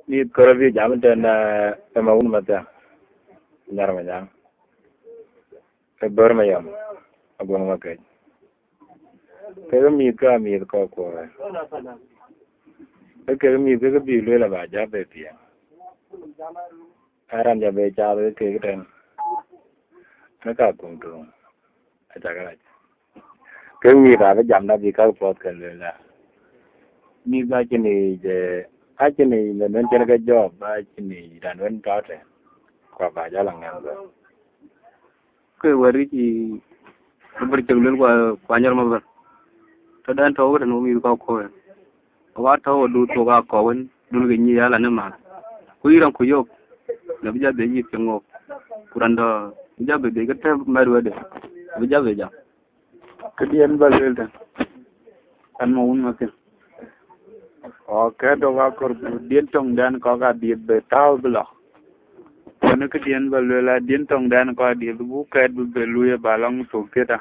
Ni karabi jaman ten maun mata nyar ma jam ke ber ma yam agon ma ke mi ko ke mi ke bi le la ba ja be ti aran ja be cha be ke ten na ka kum tu a cha ga ke mi ra be jam na bi ka pot ke le la mi ba che ni je a che ni le men che ga job ba che ni dan wen ka te kwa ba ja la ngang ke wari ki ber che le kwa nyar ma ba ta dan to ga no mi ko ko wa to du to ga ko wen du ge ni ya la na ma ku iran ku yo na bi ja be yi ke ngo kuranda bi ja be ga ta ma ru de bi ja be ja ke dien ba le ta an mo un ma ke ke do ga kor dien tong dan ko ga di be taw bla ne ke dien ba le la dien tong dan ko di bu ke bu be lu ye ba long to ke ta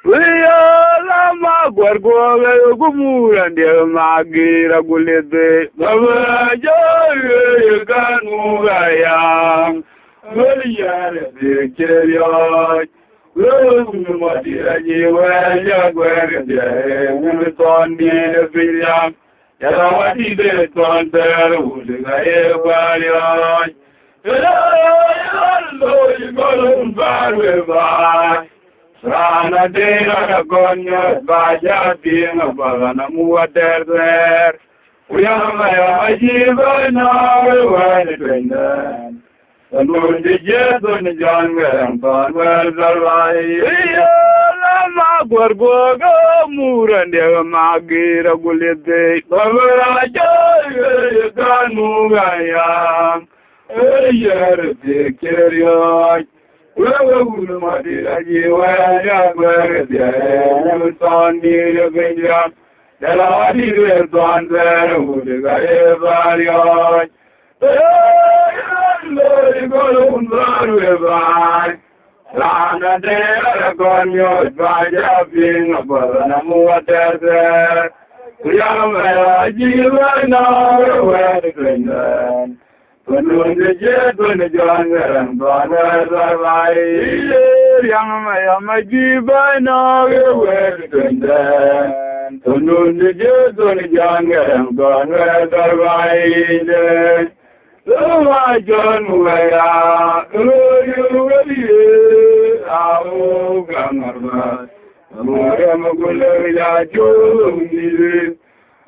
la ma guargo gumuran dia magira gulede baba joye kanu gayang goliare de cherio lu madira jiwa ya guardia un ton di filia ya wadi de ton ter uliga e vario lo igolun barwe vai Rana dera gonya baja tinga bagana muater uyama ya ajiba na wale twenda anun de jeto ni janga ampan wal dalwai la ma gorgo go murande magira gulede babara jay kanu gaya yer de kerio Wewe madira jiwa ya berdia ton di geja dala di ton ter udiga e vario lo golun baru e vai lana de gonyo vaja pin abana muater uyama jiwa na wewe kwendan Kunun je kun jangan bana rawai yang maya majiba na we kundan kunun je kun jangan bana rawai de lama jon waya uri au ganarba amore magul ya juni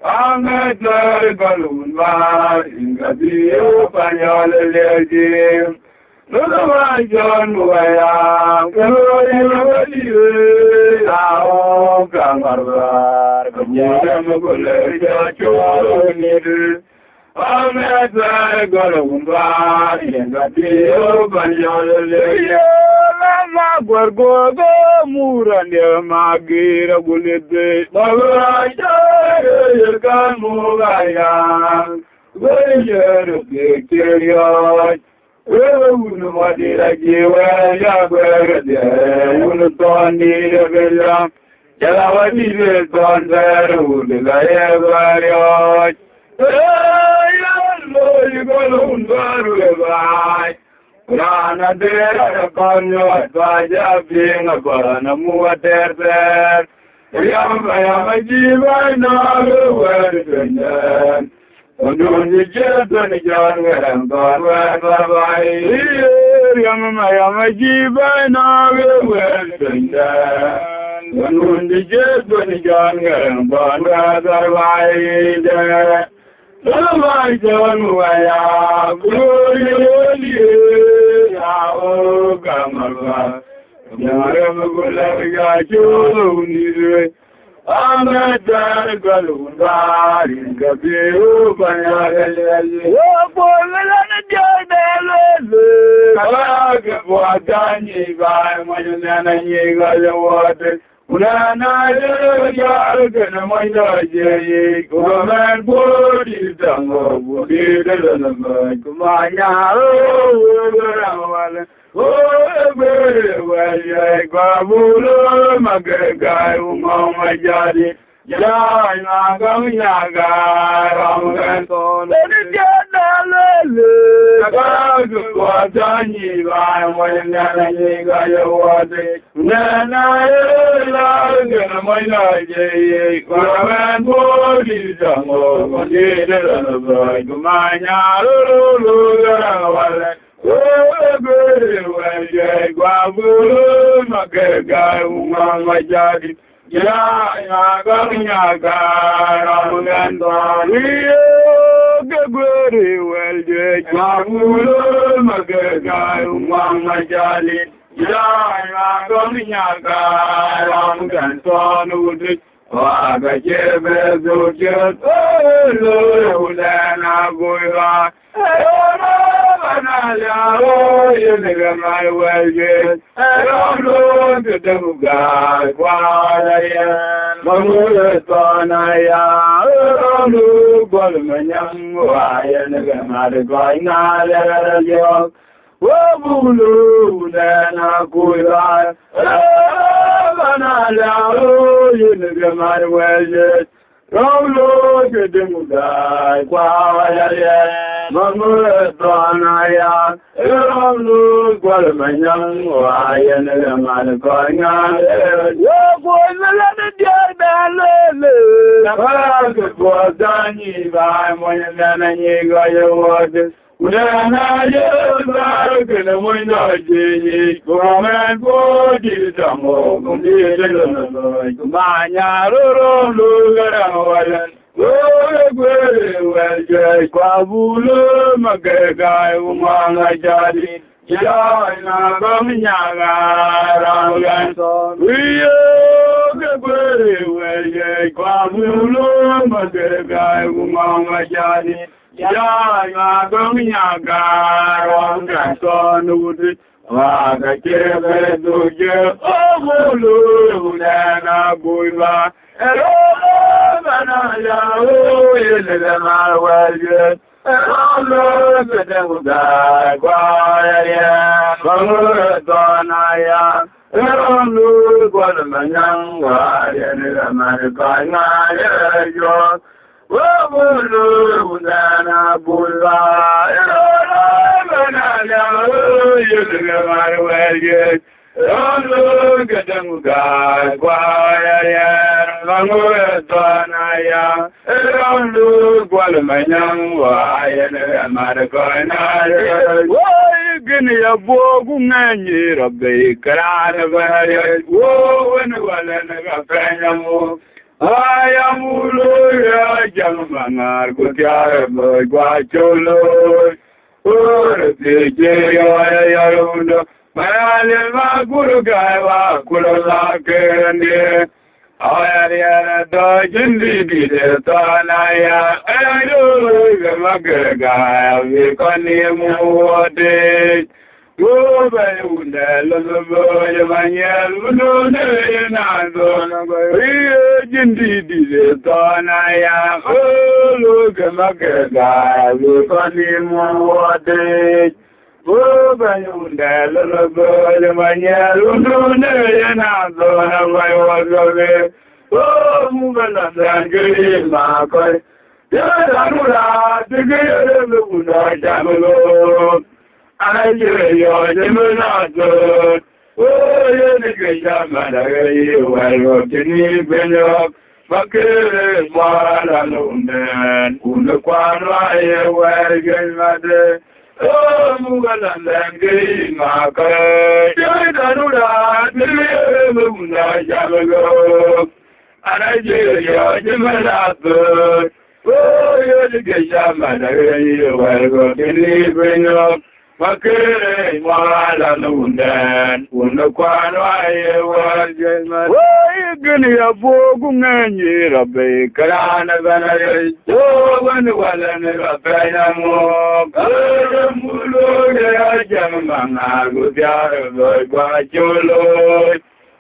Amateur balloon bar in Gadio Panyol Legim. Luma John Waya, Glory, Ao Kamarvar, Kanyamagulaja Chol, Amateur balloon bar in Gadio Panyol Legim. Guargo Murania Magira Gulede, Bavaja, Yerkan Mugaya, Vayer Victoria, Madira Giva, Yaguer, Unitoni, Villa, Yalavati, Tonzer, Uliga, you go on, Varu, Rana dera konyo baja pinga bana muater ter yama jiva na werden undun jeto ni jangan barwa bai yama jiva na werden undun jeto ni jangan barwa bai Lama John Waya, Glory, Ao Gamarva, Yaramagula, Juni, Amatar Galunda, in Gabu, Banale, Wapolan Jadele, Watani, by Manana Yiga, water. Unana yar gana maya ye kuman bodi tango bodi dalama kumanya o wale babulo magaga umma jadi ya na gam ya ga ram kan ton Watani by when I got your water. Nana, my night, when bodies are more, what did it? My yard, oh, good, when you go, my guy, my daddy. Ya gamiyaga ramgandani gagwari welje jamulo magaga umamajali ya gamiyaga ramgandani waga jebe zoje lo ulana goiva Banaya, you never my way, I don't know the guy, why I am, Mamma Banaya, I don't know, Bolman, why I never had a going on, Wabulu, then I could Banaya, you never my way. Rolo ke demuda kwaya mamura tonaya rolo kwalmanyang waya na man konya yo bola na dia dalele na ka ko dani ba mo na ni go yo Udana yelba kena moina jini kuamen bodi damo kundi delano kumanya roro lugara walan gwe welje kwabulo magega umanga jadi ya na bamnyaga rangan so wiyo gwe welje kwabulo magega umanga jadi Ya gamiyaga wanga sonu waga kebe duje omulu na buiva ero bana ya o yele na waje ero bedemuda kwaya mamuru donaya ero lu gwalmanyangwa yele marikana yo Wabulu nana bulla, banana, you never well yet. Don't look at them, guys. Why, Languetonaya, don't look what my young why, and Maracona. Why, Guinea, a book, man, you're a big crowd. Whoa, and well, and a friend. I am Uluya Jamanar Kutia Guacholo, or the Jayarundo, Mayalima Gurugawa, Kulaka, I had a Jindi, the Tanaya, and I do the Magaga, we can name what it. Go by Unda, Manuel, no, Jindi, the Tonaya, oh, look at Magaga, we can name what it. Go by Unda, Manuel, no, I was away. Oh, Mugana, good, Marco. Yadamura, the good, Jamalo. I hear your Jimanato. Oh, you're the great Yamada, well, Jenny Benok, Makere, Maralunan, Unakwana, where again, Mother. Oh, Mugalan, Gay, Maka, Yadamura, the Muna Jamago. And I hear your Jimanato. Oh, you're the great Yamada, well, Jenny Benok. Makere wala lundan unakwano ayewa jema gani abogu ngani rabe kana bana yo wani wala ne rabana mo kare mulo ya jama ngago biara boy kwa cholo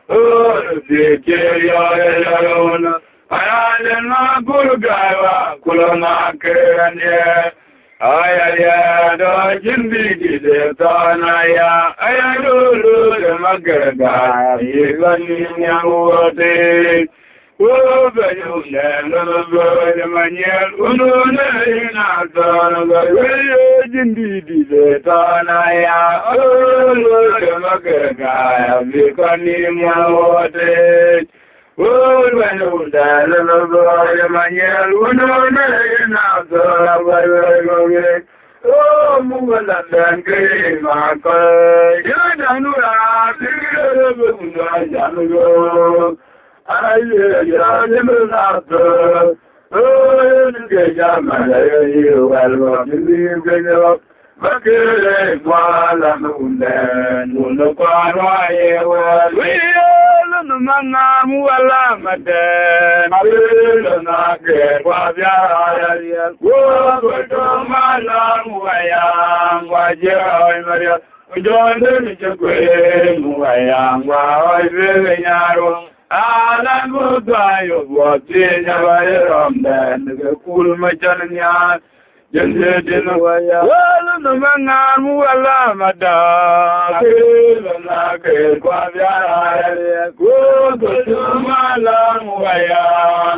oh dike ya ona ayale na gurgawa kulona kene Ayaya do jindi de tanaya ayado the magaga igani nyawote Oh, but you never go to my yell. Oh, no, not on the way. Indeed, the Tanaya. Oh, look at the guy. You can't even water. Oh, when you never go to my yell. Oh, no, not on the way. Oh, Mugalan, Green Marker. You don't know. I never laughed. Oh, you get you well, you bring up. But while I'm on there, no fire, we all in the man, well, I'm a dead. I will not get what I walk on my long way. Why, Maria, we don't do it away. Why, I really know. Alangu tayo buati nyawaye romden ke kul macanya jende dinwaya wala namangan wala mada ke na ke kwa ya ko to mala waya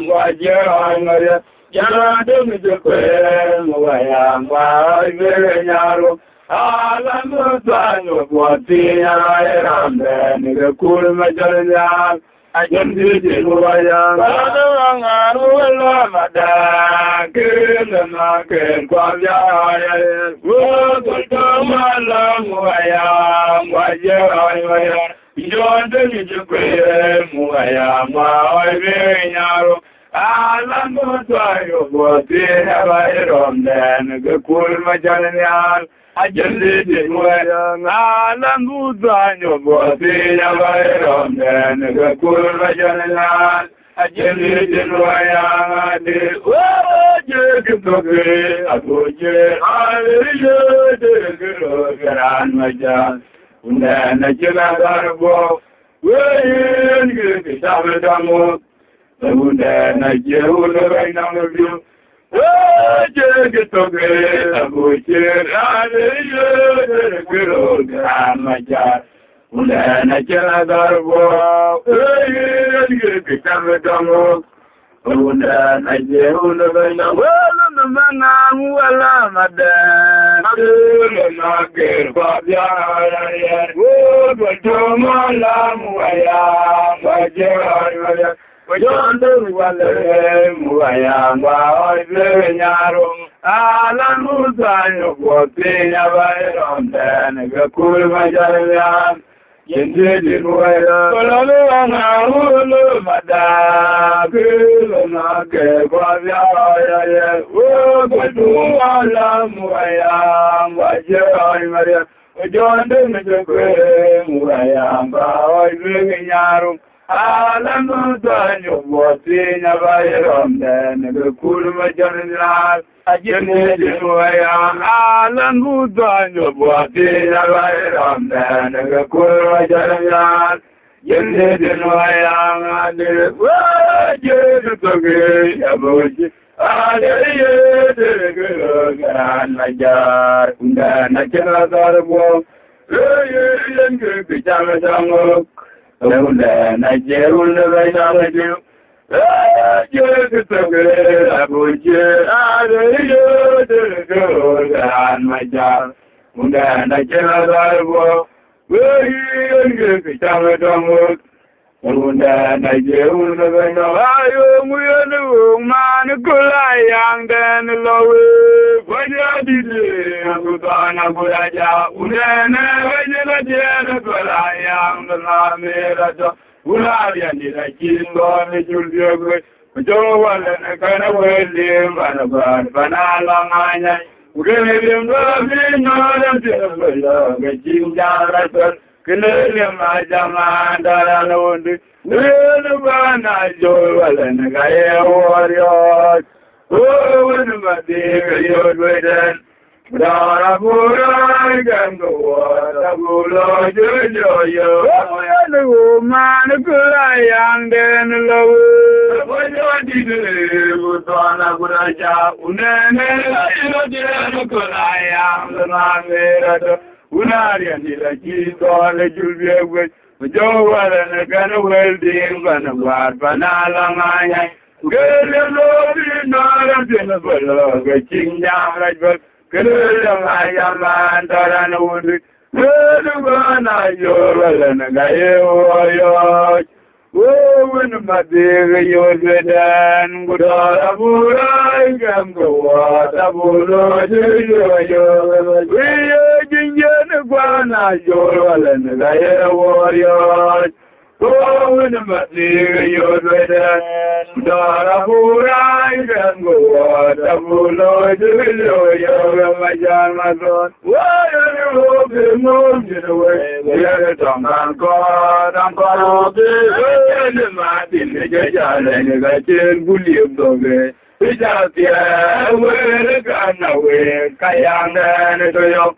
waje ngare jara de mi ko waya wa ve nyaro alangu tayo buati nyawaye romden ke kul macanya I can do it. I will Mada, kill the market, Quavia, would come along, Muayam, Wajah, you don't need to pray, Muayam, my very narrow. Alan would try what they have I on then, the cool Majan. I just did it well. Alan would try what they have I on then, the cool Majan. I just did it well. I did. Oh, you can talk it. I told you. I did it. Gran Majan. And then I just got a walk. Where you get the Una Jehovah right now of you. Oh, get to get a butcher. I good old grandma. Una Jehovah walk. You become a dumb. Una Jehovah right now. Well, the man, well, I'm a damn. I'm not good, Bob. Oh, but to my lamb, I am. Yonder wale muayamba oile nyaro ala muzayo wote yabayron den gakul majalyan yende muaya kolale ana hulu mada kilo na ke kwavya ya wo godu ala muayamba jai maria yonder mejwe muayamba oile nyaro Alangu danyo wati nyabayron den the cool majanal ajene dinwaya alangu danyo wati nyabayron den the cool majanal yende dinwaya ngade waje tuge yaboji ale de gran najar undana kena darbo yenge bichama jango Nigeria, right now, I do. You could talk about you. My job. I cannot work. Where you can work. Nigeria, right now, I am with man, good young, then low. When you did it, I'm going to go out. When you did it, I am the Lamera. Ularia did I kill on the Julia? Joe was a kind of way live and about Banana. We gave him loving on the Jim Jarrett. Canadian Majaman, Daranondi, Nirvana, Joel, and the Gaia warrior. Oh, when my dear, you're waiting. Dara Pura, can go water, Bulo, Jojo, oh, man, good I am then low. What you did with Donna Buraja, Unene, good I am the man. Unarian did a key on the Julia with Jawala kana welding kana war banala ngaya gele lobi nara dina bala ga kinja rajba gele ngaya mandara na wudu gele bana jawala na gaye oyo when Madega Yogan Gudara Burai Gamgo Tabulo we are Jinjan Guana Joral and Gaya warrior. Oh, when Madega Yogan Dara Burai Gamgo Tabulo Yogan why are you moving away? We are Tongan God and God. Martin, the Jajan, and the Gajan William Dove. It's out there where the gun away, Kayang and Toyo.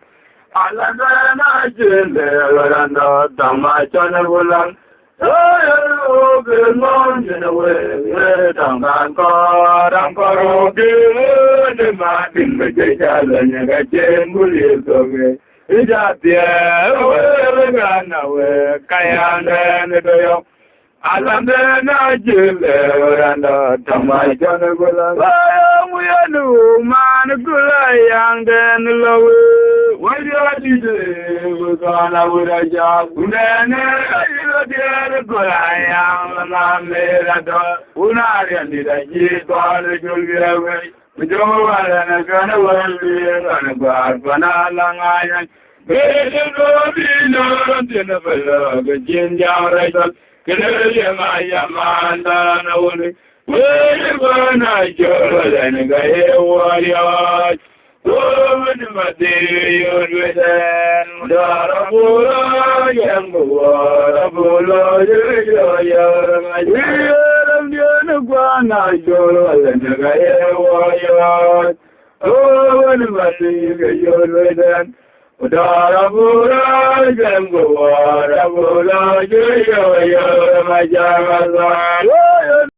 Alana Jin there and the Machana Wulan. Oh, good morning away, Tongan God and God. The Martin, the Jajan, and the Gajan William Dove. It's out there where the gun away, Kayang and Toyo. Alamena jile randa tamai jana gula. Ayamuyanu man gula yang den lawe. Wajah jile gula wuraja. Unene ayah dia gula yang lama rada. Unarian dia jibal julirawe. Menjawab na kana wali kana bar panalangayan. Beli lobi loran tina bela kejinjang rajal. Kaya maya manda na wuli, wuli bana jola na gaya wariyat. Wuli mati yunwiten, dara bula yang buwara bula jaya maji. Wiyaram diana guana jola na gaya wariyat. Wuli mati yunwiten. Darabura Jambua, Rabula, Jaya, Majama,